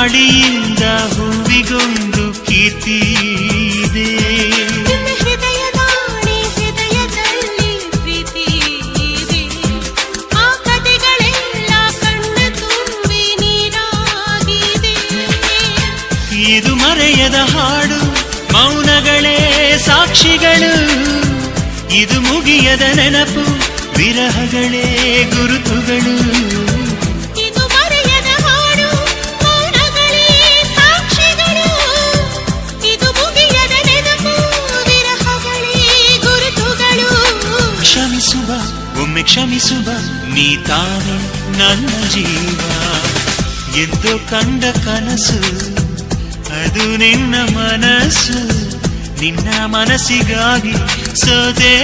ಗಾಳಿಯಿಂದ ಹೂವಿಗೊಂದು ಕೀರ್ತಿ ಇದೆ. ಹೃದಯದಲ್ಲಿ ಪ್ರೀತಿ ಇದೆ. ಆ ಕಥೆಗಳೆಲ್ಲ ಕಣ್ಣ ತುಂಬಿ ನೀರಾಗಿದೆ. ಇದು ಮರೆಯದ ಹಾಡು, ಮೌನಗಳೇ ಸಾಕ್ಷಿಗಳು. ಇದು ಮುಗಿಯದ ನೆನಪು, ವಿರಹಗಳೇ ಗುರುತುಗಳು. ಇದು ಮರೆಯದ ಹಾಡು, ಮೌನಗಳೇ ಸಾಕ್ಷಿಗಳು. ಇದು ಮುಗಿಯದ ನೆನಪು, ವಿರಹಗಳೇ ಗುರುತುಗಳು. ಕ್ಷಮಿಸುವ, ಒಮ್ಮೆ ಕ್ಷಮಿಸುವ, ನೀ ತಾನೇ ನನ್ನ ಜೀವ. ಎಂದು ಕಂಡ ಕನಸು ಅದು ನಿನ್ನ ಮನಸ್ಸು. ನಿನ್ನ ಮನಸ್ಸಿಗಾಗಿ ಸೋದೆ.